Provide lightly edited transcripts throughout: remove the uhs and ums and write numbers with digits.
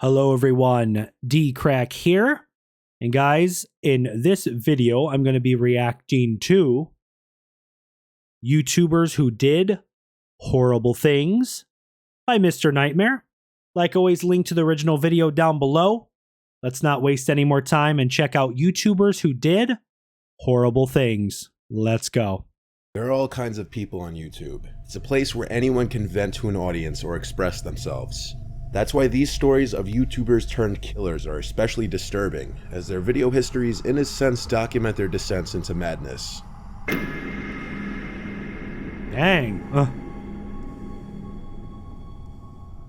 Hello everyone, DKRACK here. And guys, in this video, I'm going to be reacting to YouTubers who did horrible things by Mr. Nightmare. Like always, link to the original video down below. Let's not waste any more time and check out YouTubers who did horrible things. Let's go. There are all kinds of people on YouTube. It's a place where anyone can vent to an audience or express themselves. That's why these stories of YouTubers turned killers are especially disturbing, as their video histories in a sense document their descents into madness. Dang.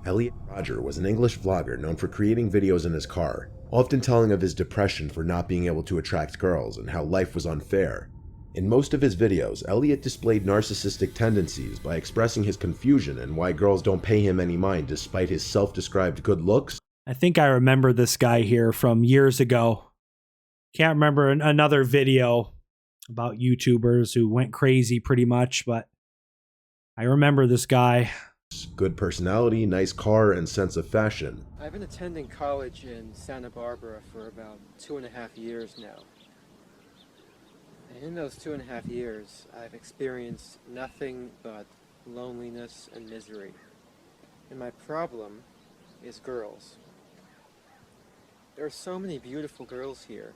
Elliot Rogers was an English vlogger known for creating videos in his car, often telling of his depression for not being able to attract girls and how life was unfair. In most of his videos, Elliot displayed narcissistic tendencies by expressing his confusion and why girls don't pay him any mind despite his self-described good looks. I think I remember this guy here from years ago. Can't remember another video about YouTubers who went crazy pretty much, but I remember this guy. Good personality, nice car, and sense of fashion. I've been attending college in Santa Barbara for about 2.5 years now. And in those 2.5 years, I've experienced nothing but loneliness and misery. And my problem is girls. There are so many beautiful girls here,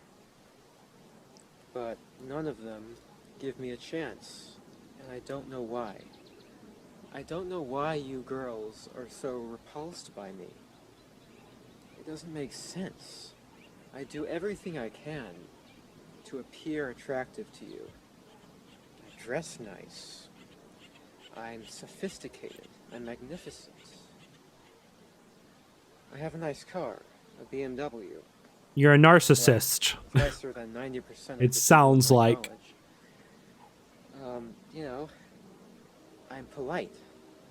but none of them give me a chance, and I don't know why. I don't know why you girls are so repulsed by me. It doesn't make sense. I do everything I can to appear attractive to you. I dress nice. I'm sophisticated. I'm magnificent. I have a nice car, a BMW. You're a narcissist. Nicer than 90% of It the sounds people in my like. college. You know, I'm polite.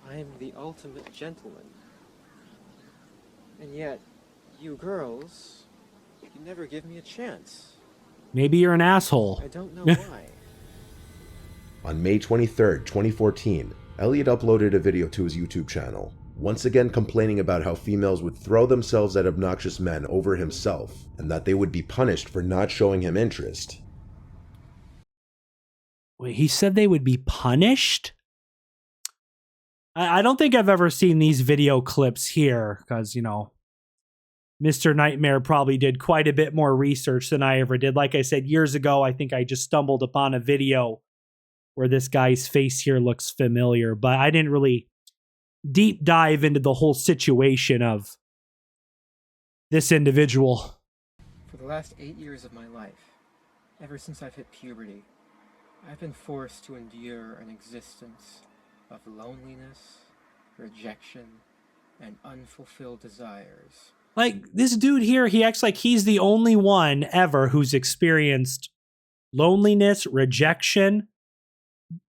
I'm the ultimate gentleman. And yet, you girls, you never give me a chance. Maybe you're an asshole. I don't know why. On May 23, 2014, Elliot uploaded a video to his YouTube channel, once again complaining about how females would throw themselves at obnoxious men over himself, and that they would be punished for not showing him interest. Wait, he said they would be punished? I don't think I've ever seen these video clips here, because, you know, Mr. Nightmare probably did quite a bit more research than I ever did. Like I said, years ago, I think I just stumbled upon a video where this guy's face here looks familiar, but I didn't really deep dive into the whole situation of this individual. For the last 8 years of my life, ever since I've hit puberty, I've been forced to endure an existence of loneliness, rejection, and unfulfilled desires. Like, this dude here, he acts like he's the only one ever who's experienced loneliness, rejection.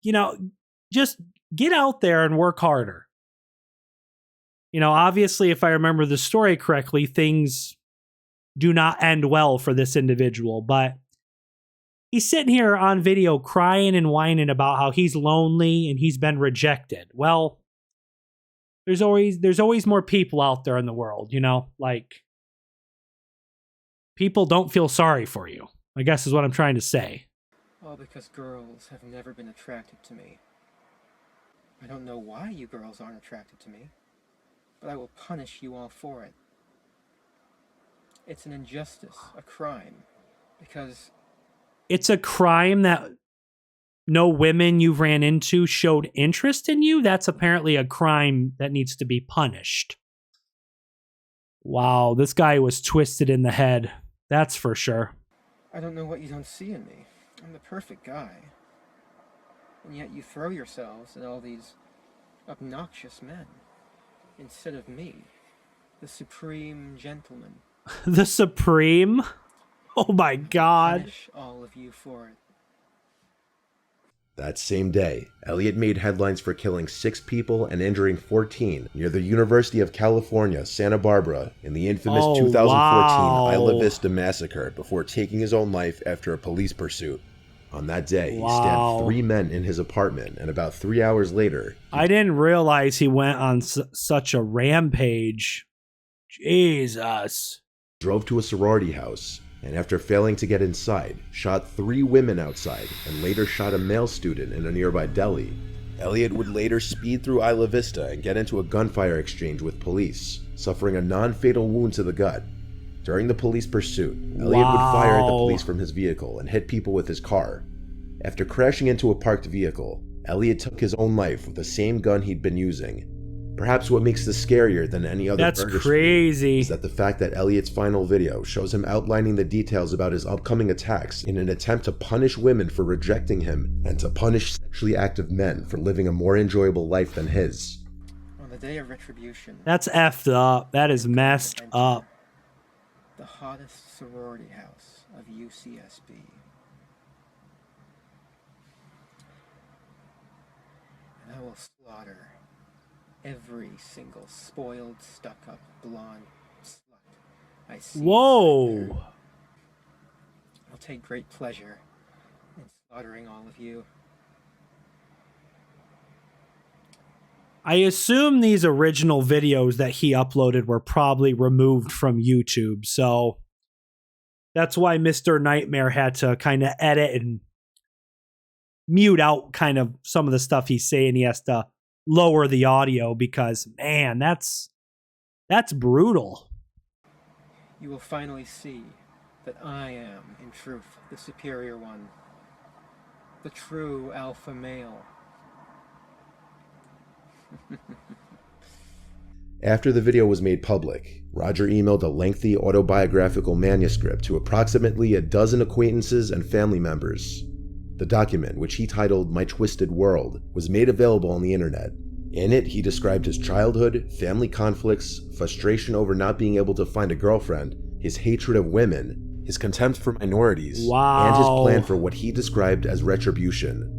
You know, just get out there and work harder. You know, obviously, if I remember the story correctly, things do not end well for this individual, but he's sitting here on video crying and whining about how he's lonely and he's been rejected. Well, there's always more people out there in the world, you know, like, people don't feel sorry for you, I guess is what I'm trying to say. All because girls have never been attracted to me. I don't know why you girls aren't attracted to me, but I will punish you all for it. It's an injustice, a crime, because It's a crime that no women you've ran into showed interest in you? That's apparently a crime that needs to be punished. Wow, this guy was twisted in the head. That's for sure. I don't know what you don't see in me. I'm the perfect guy. And yet you throw yourselves at all these obnoxious men instead of me, the supreme gentleman. The Supreme? Oh my God. Punish all of you for it. That same day, Elliot made headlines for killing 6 people and injuring 14 near the University of California, Santa Barbara, in the infamous 2014 Isla Vista massacre before taking his own life after a police pursuit. On that day, he stabbed 3 men in his apartment, and about 3 hours later... I didn't realize he went on such a rampage. Jesus. Drove to a sorority house, and after failing to get inside, shot 3 women outside and later shot a male student in a nearby deli. Elliot would later speed through Isla Vista and get into a gunfire exchange with police, suffering a non-fatal wound to the gut. During the police pursuit, Elliot would fire at the police from his vehicle and hit people with his car. After crashing into a parked vehicle, Elliot took his own life with the same gun he'd been using. Perhaps what makes this scarier than any other That's murder crazy. is that the fact that Elliot's final video shows him outlining the details about his upcoming attacks in an attempt to punish women for rejecting him and to punish sexually active men for living a more enjoyable life than his. On the day of retribution, That's effed up. That is messed up. the hottest sorority house of UCSB. And I will slaughter every single spoiled, stuck-up, blonde slut I see. Whoa. I'll take great pleasure in slaughtering all of you. I assume these original videos that he uploaded were probably removed from YouTube, so that's why Mr. Nightmare had to kind of edit and mute out kind of some of the stuff he's saying. He has to lower the audio because, man, that's brutal. You will finally see that I am, in truth, the superior one. The true alpha male. After the video was made public, Roger emailed a lengthy autobiographical manuscript to approximately a dozen acquaintances and family members. The document, which he titled My Twisted World, was made available on the internet. In it, he described his childhood, family conflicts, frustration over not being able to find a girlfriend, his hatred of women, his contempt for minorities, and his plan for what he described as retribution.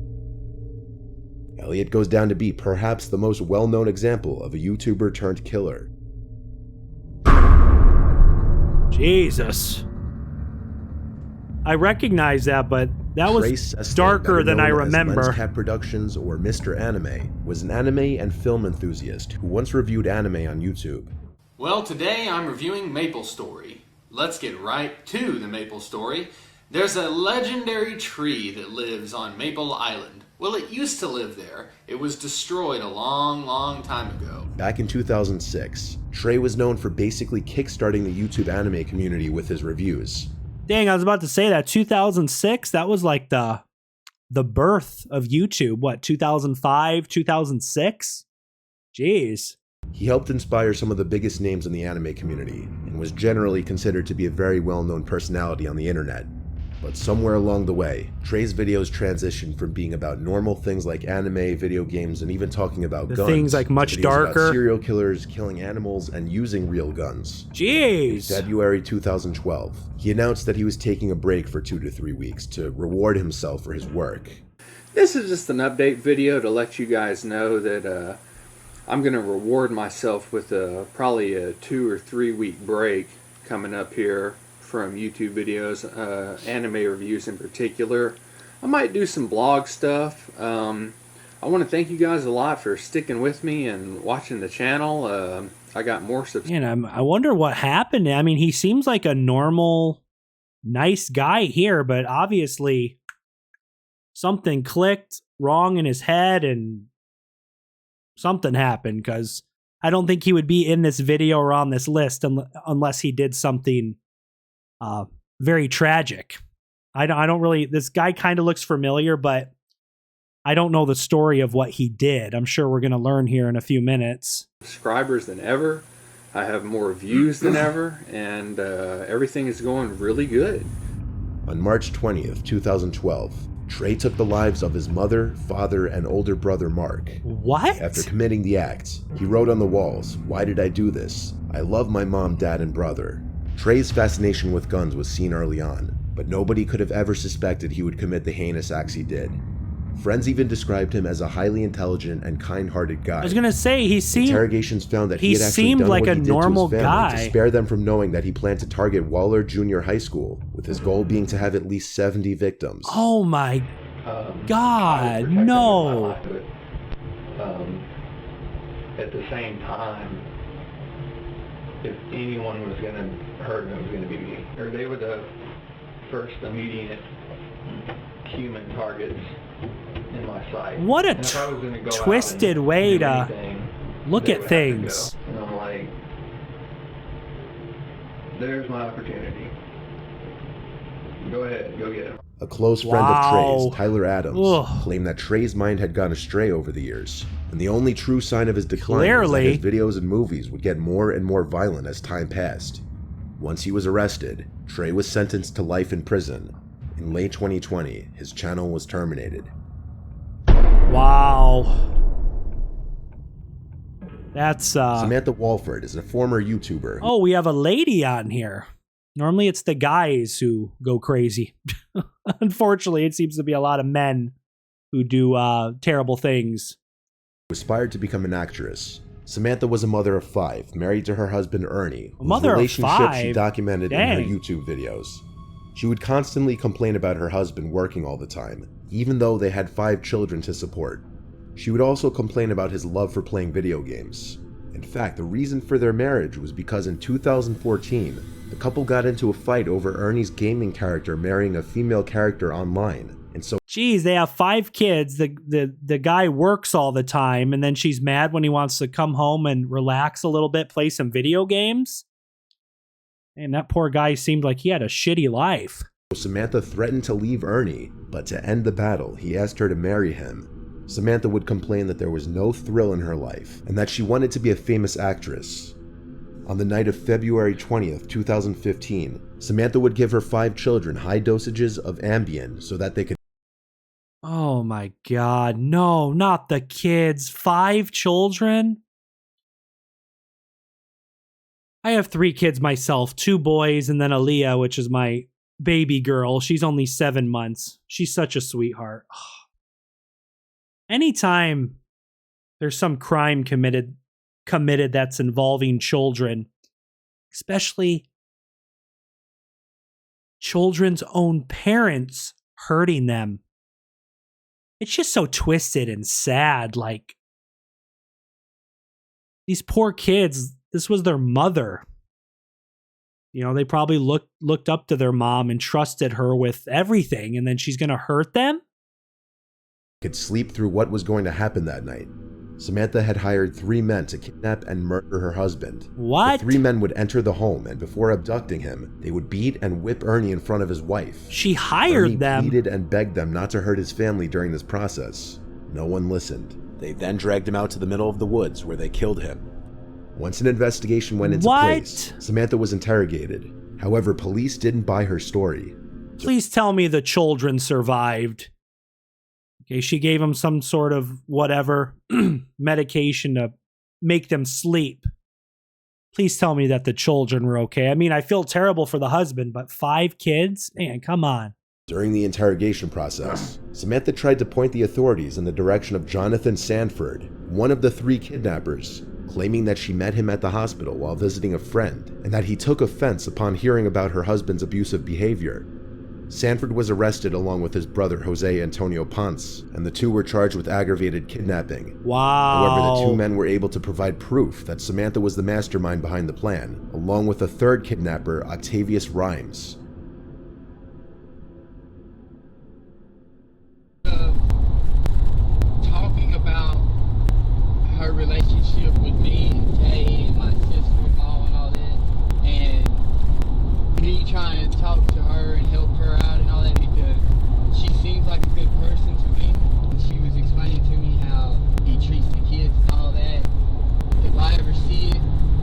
Elliot goes down to be perhaps the most well-known example of a YouTuber turned killer. Jesus. I recognize that, but that was darker than I remember. Cat Productions, or Mr. Anime, was an anime and film enthusiast who once reviewed anime on YouTube. Well, today I'm reviewing Maple Story. Let's get right to the Maple Story. There's a legendary tree that lives on Maple Island. Well, it used to live there. It was destroyed a long, long time ago. Back in 2006, Trey was known for basically kickstarting the YouTube anime community with his reviews. Dang, I was about to say that. 2006, that was like the birth of YouTube. What, 2005, 2006? Jeez. He helped inspire some of the biggest names in the anime community and was generally considered to be a very well-known personality on the internet. But somewhere along the way, Trey's videos transitioned from being about normal things like anime, video games, and even talking about guns. Things like much to videos darker. About serial killers, killing animals, and using real guns. Jeez. In February 2012, he announced that he was taking a break for 2 to 3 weeks to reward himself for his work. This is just an update video to let you guys know that I'm going to reward myself with probably a 2 or 3 week break coming up here from YouTube videos, anime reviews in particular. I might do some blog stuff. I want to thank you guys a lot for sticking with me and watching the channel. I got more subscribers. Man, I wonder what happened. I mean, he seems like a normal, nice guy here, but obviously something clicked wrong in his head and something happened, because I don't think he would be in this video or on this list unless he did something very tragic. I don't really, this guy kind of looks familiar, but I don't know the story of what he did. I'm sure we're going to learn here in a few minutes. Subscribers than ever. I have more views than ever, and everything is going really good. On March 20th, 2012, Trey took the lives of his mother, father, and older brother Mark. What? After committing the act, he wrote on the walls, "Why did I do this? I love my mom, dad, and brother." Trey's fascination with guns was seen early on, but nobody could have ever suspected he would commit the heinous acts he did. Friends even described him as a highly intelligent and kind-hearted guy. I was gonna say Interrogations found that he had actually seemed done like what a he did to his normal family guy. to spare them from knowing that he planned to target Waller Junior High School, with his goal being to have at least 70 victims. Oh my God, no. At the same time, if anyone was going to hurt him, it was going to be me. Or they were the first immediate human targets in my sight. What a And if I was gonna go out twisted and way do to anything, look they at would have to things. go. And I'm like, there's my opportunity. Go ahead, go get him. A close friend Wow. of Trey's, Tyler Adams, Ugh. claimed that Trey's mind had gone astray over the years, and the only true sign of his decline Clearly. was that his videos and movies would get more and more violent as time passed. Once he was arrested, Trey was sentenced to life in prison. In late 2020, his channel was terminated. Wow. That's Samantha Walton is a former YouTuber who oh, we have a lady on here. Normally it's the guys who go crazy. Unfortunately, it seems to be a lot of men who do terrible things. aspired to become an actress. Samantha was a mother of 5, married to her husband Ernie, whose mother of relationship 5? she documented Dang. in her YouTube videos. She would constantly complain about her husband working all the time, even though they had 5 children to support. She would also complain about his love for playing video games. In fact, the reason for their marriage was because in 2014, the couple got into a fight over Ernie's gaming character marrying a female character online, and so Geez, they have 5 kids. The guy works all the time, and then she's mad when he wants to come home and relax a little bit, play some video games. And that poor guy seemed like he had a shitty life. Samantha threatened to leave Ernie, but to end the battle, he asked her to marry him. Samantha would complain that there was no thrill in her life, and that she wanted to be a famous actress. On the night of February 20th, 2015, Samantha would give her 5 children high dosages of Ambien so that they could Oh my God. No, not the kids. 5 children? I have 3 kids myself, 2 boys, and then Aaliyah, which is my baby girl. She's only 7 months. She's such a sweetheart. Anytime there's some crime committed that's involving children, especially children's own parents hurting them, it's just so twisted and sad. Like, these poor kids, this was their mother. You know, they probably looked up to their mom and trusted her with everything, and then she's going to hurt them? could sleep through what was going to happen that night. Samantha had hired 3 men to kidnap and murder her husband. What? The 3 men would enter the home, and before abducting him, they would beat and whip Ernie in front of his wife. She hired Ernie them. pleaded and begged them not to hurt his family during this process. No one listened. They then dragged him out to the middle of the woods, where they killed him. Once an investigation went into place, Samantha was interrogated. However, police didn't buy her story. Please tell me the children survived. Okay, she gave them some sort of whatever medication to make them sleep. Please tell me that the children were okay. I mean, I feel terrible for the husband, but 5 kids? Man, come on. During the interrogation process, Samantha tried to point the authorities in the direction of Jonathan Sanford, one of the 3 kidnappers, claiming that she met him at the hospital while visiting a friend and that he took offense upon hearing about her husband's abusive behavior. Sanford was arrested along with his brother Jose Antonio Ponce, and the 2 were charged with aggravated kidnapping. Wow. However, the 2 men were able to provide proof that Samantha was the mastermind behind the plan, along with a 3rd kidnapper, Octavius Rhymes. Talking about her relationship with me and Jay and my sister-in-law and all that, and me trying to talk to her and help her out and all that, because she seems like a good person to me. She was explaining to me how he treats the kids and all that. If I ever see it,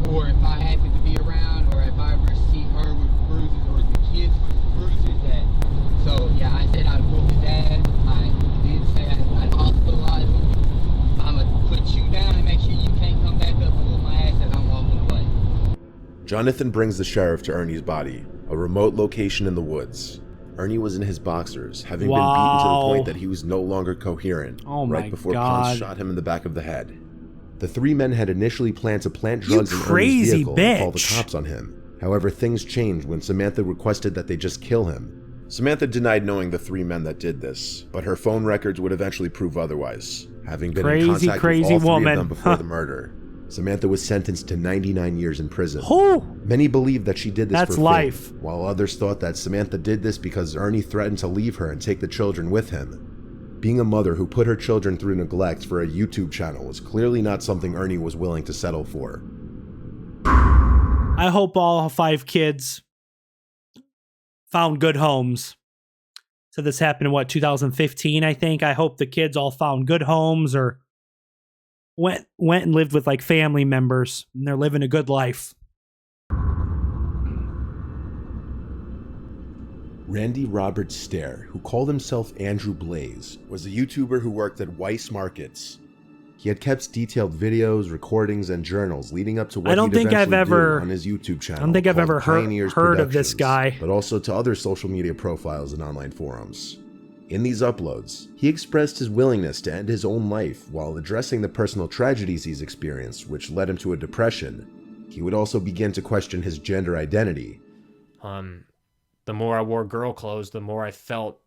or if I happen to be around, or if I ever see her with bruises or the kids with bruises, that. So yeah, I said I'd whoop his ass. I did say I'd hospitalize him. I'm gonna put you down and make sure you can't come back up and whoop my ass as I'm walking away. Jonathan brings the sheriff to Ernie's body, a remote location in the woods. Ernie was in his boxers, having been beaten to the point that he was no longer coherent, Oh my right before God. Ponce shot him in the back of the head. The 3 men had initially planned to plant drugs in Ernie's crazy vehicle and call the bitch. cops on him. However, things changed when Samantha requested that they just kill him. Samantha denied knowing the 3 men that did this, but her phone records would eventually prove otherwise, having been in contact with all 3 woman. of them before the murder. Samantha was sentenced to 99 years in prison. Who? Many believe that she did this That's for life. fame, while others thought that Samantha did this because Ernie threatened to leave her and take the children with him. Being a mother who put her children through neglect for a YouTube channel was clearly not something Ernie was willing to settle for. I hope all 5 kids found good homes. So this happened in 2015, I think. I hope the kids all found good homes or went and lived with like family members and they're living a good life. Randy Robert Stair, who called himself Andrew Blaze, was a YouTuber who worked at Weiss Markets. He had kept detailed videos, recordings, and journals leading up to what he'd eventually do on his YouTube channel. I don't think I've ever Pioneers heard of this guy. But also to other social media profiles and online forums. In these uploads, he expressed his willingness to end his own life while addressing the personal tragedies he's experienced, which led him to a depression. He would also begin to question his gender identity. The more I wore girl clothes, the more I felt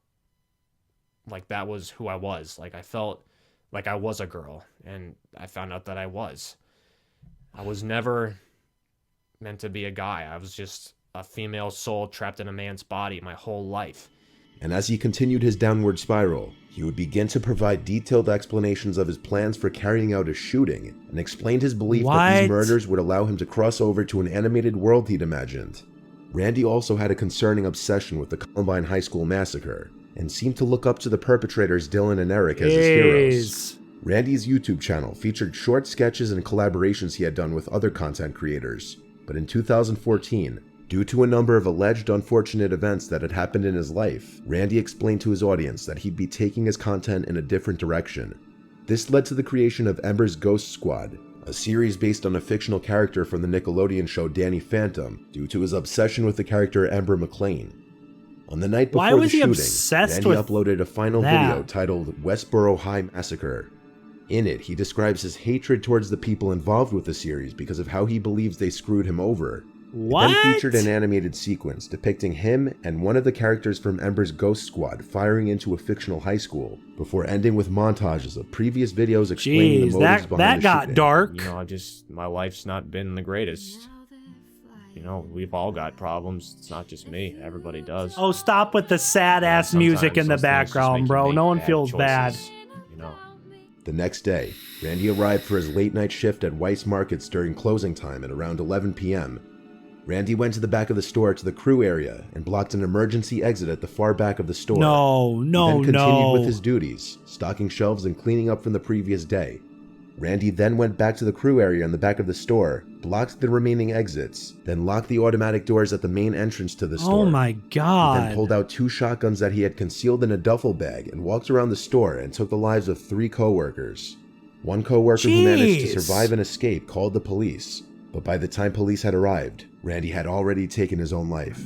like that was who I was. Like I felt like I was a girl, and I found out that I was. I was never meant to be a guy. I was just a female soul trapped in a man's body my whole life. And as he continued his downward spiral, he would begin to provide detailed explanations of his plans for carrying out a shooting, and explained his belief that these murders would allow him to cross over to an animated world he'd imagined. Randy also had a concerning obsession with the Columbine High School massacre, and seemed to look up to the perpetrators Dylan and Eric as his heroes. Randy's YouTube channel featured short sketches and collaborations he had done with other content creators, but in 2014, due to a number of alleged unfortunate events that had happened in his life, Randy explained to his audience that he'd be taking his content in a different direction. This led to the creation of Ember's Ghost Squad, a series based on a fictional character from the Nickelodeon show Danny Phantom, due to his obsession with the character Ember McLean. On the night before the shooting, Randy uploaded a final video titled Westboro High Massacre. In it, he describes his hatred towards the people involved with the series because of how he believes they screwed him over. What? It then featured an animated sequence depicting him and one of the characters from Ember's Ghost Squad firing into a fictional high school, before ending with montages of previous videos explaining the motives behind the that got shooting. dark. You know, my life's not been the greatest. You know, we've all got problems. It's not just me. Everybody does. Oh, stop with the sad-ass music in the background, bro. No one feels bad. You know. The next day, Randy arrived for his late-night shift at Weiss Markets during closing time at around 11 p.m. Randy went to the back of the store to the crew area and blocked an emergency exit at the far back of the store. He then continued with his duties, stocking shelves and cleaning up from the previous day. Randy then went back to the crew area in the back of the store, blocked the remaining exits, then locked the automatic doors at the main entrance to the store. Oh my god. He then pulled out 2 shotguns that he had concealed in a duffel bag and walked around the store and took the lives of 3 co-workers. One co-worker who managed to survive and escape called the police, but by the time police had arrived, Randy had already taken his own life.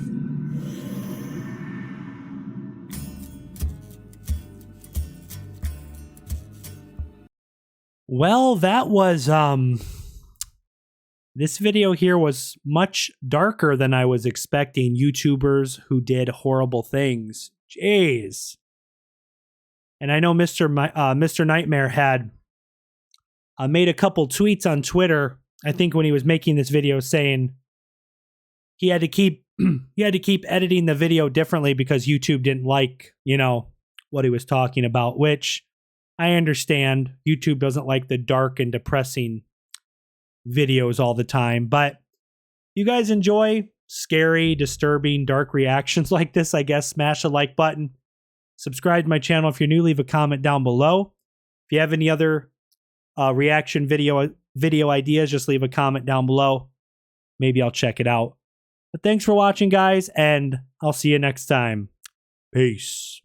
Well, that was, this video here was much darker than I was expecting. YouTubers who did horrible things. Jeez. And I know Mr. Nightmare had made a couple tweets on Twitter, I think when he was making this video, saying he had to keep editing the video differently because YouTube didn't like, you know, what he was talking about, which I understand. YouTube doesn't like the dark and depressing videos all the time, but you guys enjoy scary, disturbing, dark reactions like this, I guess smash the like button. Subscribe to my channel if you're new. Leave a comment down below. If you have any other reaction video ideas, just leave a comment down below. Maybe I'll check it out. But thanks for watching, guys, and I'll see you next time. Peace.